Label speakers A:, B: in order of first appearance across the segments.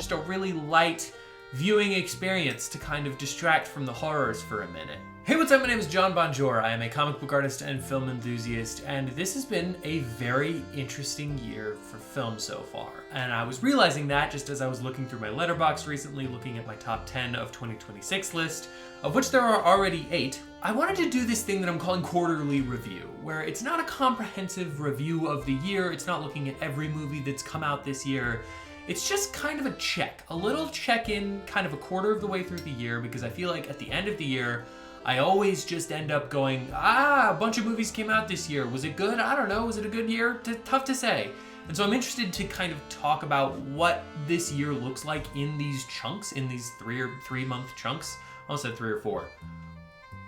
A: Just a really light viewing experience to kind of distract from the horrors for a minute. Hey, what's up? My name is John Bonjour. I am a comic book artist and film enthusiast, and this has been a very interesting year for film so far. And I was realizing that just as I was looking through my letterbox recently, looking at my top 10 of 2026 list, of which there are already 8, I wanted to do this thing that I'm calling quarterly review, where it's not a comprehensive review of the year, it's not looking at every movie that's come out this year. It's just kind of a check, a little check-in kind of a quarter of the way through the year, because I feel like at the end of the year, I always just end up going, a bunch of movies came out this year. Was it good? I don't know. Was it a good year? Tough to say. And so I'm interested to kind of talk about what this year looks like in these chunks, in these 3 month chunks. I almost said 3 or 4.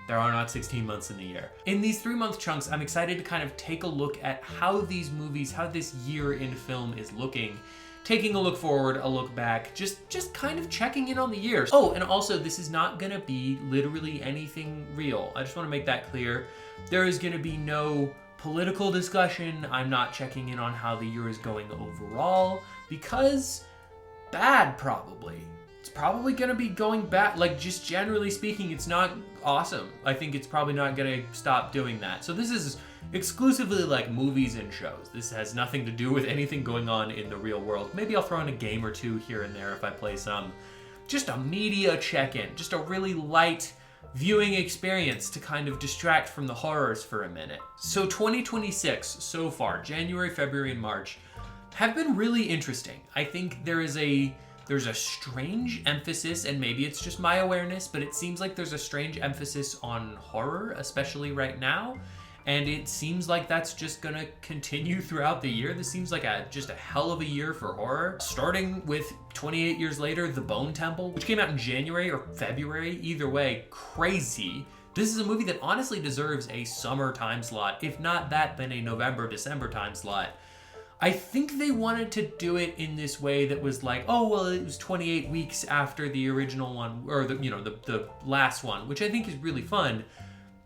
A: There are not 16 months in the year. In these 3 month chunks, I'm excited to kind of take a look at how these movies, how this year in film is looking. Taking a look forward, a look back, just kind of checking in on the year. Oh, and also this is not gonna be literally anything real. I just wanna make that clear. There is gonna be no political discussion. I'm not checking in on how the year is going overall, because bad probably. It's probably gonna be going bad. Like, just generally speaking, it's not awesome. I think it's probably not gonna stop doing that. So this is exclusively like movies and shows. This has nothing to do with anything going on in the real world. Maybe I'll throw in a game or two here and there if I play some. Just a media check-in, just a really light viewing experience to kind of distract from the horrors for a minute. So 2026 so far, January, February, and March, have been really interesting. I think there's a strange emphasis, and maybe it's just my awareness, but it seems like there's a strange emphasis on horror, especially right now. And it seems like that's just gonna continue throughout the year. This seems like just a hell of a year for horror. Starting with 28 years later, The Bone Temple, which came out in January or February, either way, crazy. This is a movie that honestly deserves a summer time slot. If not that, then a November, December time slot. I think they wanted to do it in this way that was like, oh, well, it was 28 weeks after the original one, or the last one, which I think is really fun,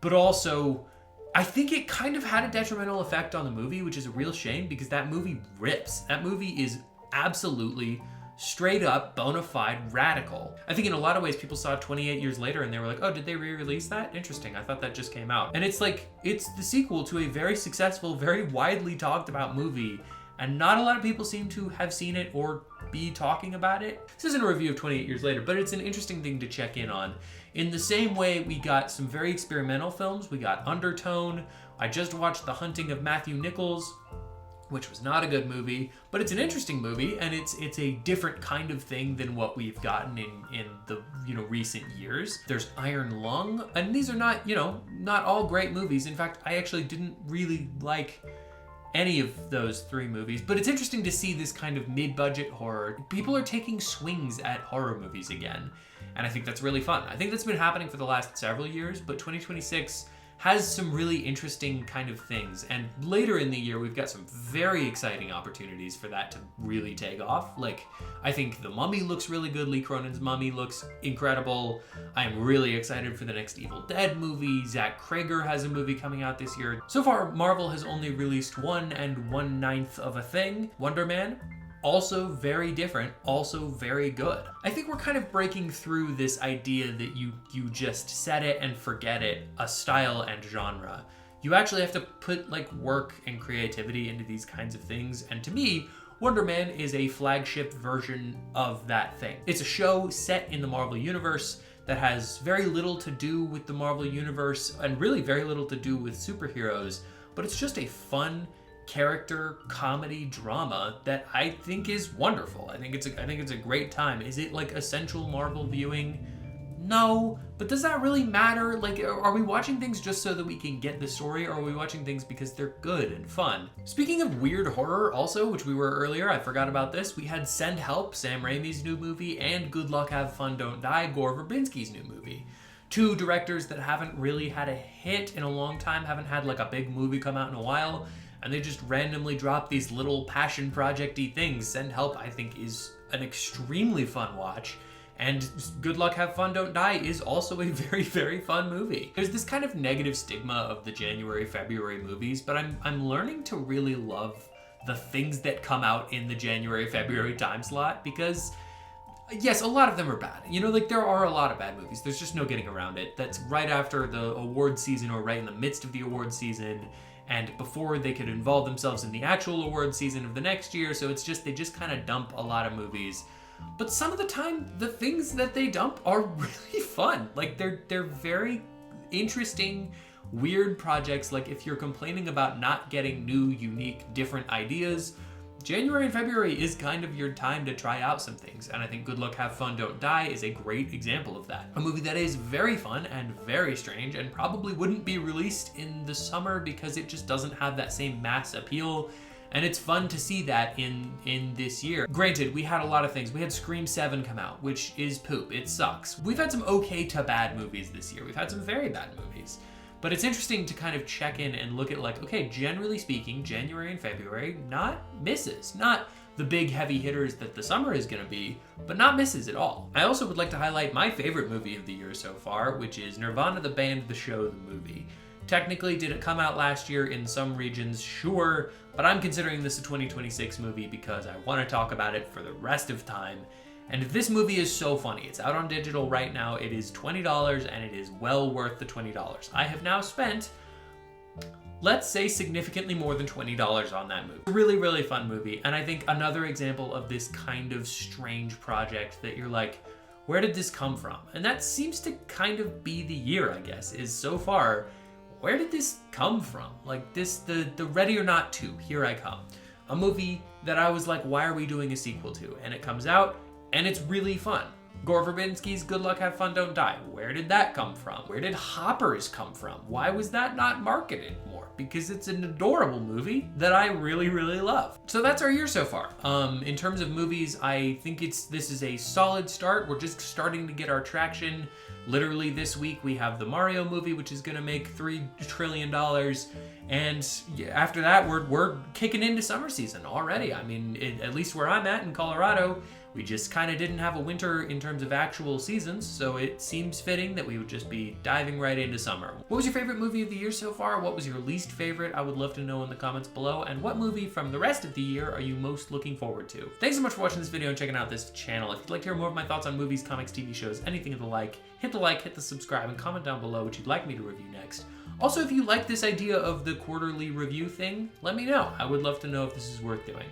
A: but also I think it kind of had a detrimental effect on the movie, which is a real shame because that movie rips. That movie is absolutely straight up bona fide radical. I think in a lot of ways people saw it 28 years later and they were like, oh, did they re-release that? Interesting, I thought that just came out. And it's like, it's the sequel to a very successful, very widely talked about movie, and not a lot of people seem to have seen it or be talking about it. This isn't a review of 28 years later, but it's an interesting thing to check in on. In the same way, we got some very experimental films. We got Undertone. I just watched The Hunting of Matthew Nichols, which was not a good movie, but it's an interesting movie, and it's a different kind of thing than what we've gotten in the recent years. There's Iron Lung, and these are not all great movies. In fact, I actually didn't really like any of those 3 movies, but it's interesting to see this kind of mid-budget horror. People are taking swings at horror movies again, and I think that's really fun. I think that's been happening for the last several years, but 2026 has some really interesting kind of things, and later in the year we've got some very exciting opportunities for that to really take off. Like, I think The Mummy looks really good. Lee Cronin's Mummy looks incredible. I'm really excited for the next Evil Dead movie. Zach Cregger has a movie coming out this year. So far, Marvel has only released 1 1/9 of a thing. Wonder Man, also very different, also very good. I think we're kind of breaking through this idea that you just set it and forget it, a style and genre. You actually have to put like work and creativity into these kinds of things, and to me, Wonder Man is a flagship version of that thing. It's a show set in the Marvel Universe that has very little to do with the Marvel Universe and really very little to do with superheroes, but it's just a fun character comedy drama that I think is wonderful. I think it's a great time. Is it like essential Marvel viewing? No, but does that really matter? Like, are we watching things just so that we can get the story, or are we watching things because they're good and fun? Speaking of weird horror also, which we were earlier, I forgot about this, we had Send Help, Sam Raimi's new movie, and Good Luck Have Fun Don't Die, Gore Verbinski's new movie. 2 directors that haven't really had a hit in a long time, haven't had like a big movie come out in a while, and they just randomly drop these little passion project-y things. Send Help, I think, is an extremely fun watch, and Good Luck Have Fun Don't Die is also a very, very fun movie. There's this kind of negative stigma of the January, February movies, but I'm learning to really love the things that come out in the January, February time slot, because Yes, a lot of them are bad. You know, like there are a lot of bad movies. There's just no getting around it. That's right after the award season or right in the midst of the award season and before they could involve themselves in the actual award season of the next year. So it's just, they just kind of dump a lot of movies. But some of the time, the things that they dump are really fun. Like they're very interesting, weird projects. Like if you're complaining about not getting new, unique, different ideas, January and February is kind of your time to try out some things, and I think Good Luck, Have Fun, Don't Die is a great example of that. A movie that is very fun and very strange and probably wouldn't be released in the summer because it just doesn't have that same mass appeal, and it's fun to see that in this year. Granted, we had a lot of things. We had Scream 7 come out, which is poop. It sucks. We've had some okay to bad movies this year. We've had some very bad movies. But it's interesting to kind of check in and look at like, okay, generally speaking, January and February, not misses. Not the big heavy hitters that the summer is gonna be, but not misses at all. I also would like to highlight my favorite movie of the year so far, which is Nirvana the Band, the Show, the movie. Technically, did it come out last year in some regions? Sure, but I'm considering this a 2026 movie because I wanna talk about it for the rest of time. And this movie is so funny. It's out on digital right now. It is $20 and it is well worth the $20. I have now spent, let's say, significantly more than $20 on that movie. Really, really fun movie. And I think another example of this kind of strange project that you're like, where did this come from? And that seems to kind of be the year, I guess, is so far, where did this come from? Like this, the Ready or Not 2, Here I Come. A movie that I was like, why are we doing a sequel to? And it comes out, and it's really fun. Gore Verbinski's Good Luck, Have Fun, Don't Die. Where did that come from? Where did Hoppers come from? Why was that not marketed more? Because it's an adorable movie that I really, really love. So that's our year so far. In terms of movies, I think this is a solid start. We're just starting to get our traction. Literally this week we have the Mario movie, which is gonna make $3 trillion. And after that, we're kicking into summer season already. I mean, at least where I'm at in Colorado, we just kind of didn't have a winter in terms of actual seasons, so it seems fitting that we would just be diving right into summer. What was your favorite movie of the year so far? What was your least favorite? I would love to know in the comments below. And what movie from the rest of the year are you most looking forward to? Thanks so much for watching this video and checking out this channel. If you'd like to hear more of my thoughts on movies, comics, TV shows, anything of the like, hit the subscribe, and comment down below what you'd like me to review next. Also, if you like this idea of the quarterly review thing, let me know. I would love to know if this is worth doing.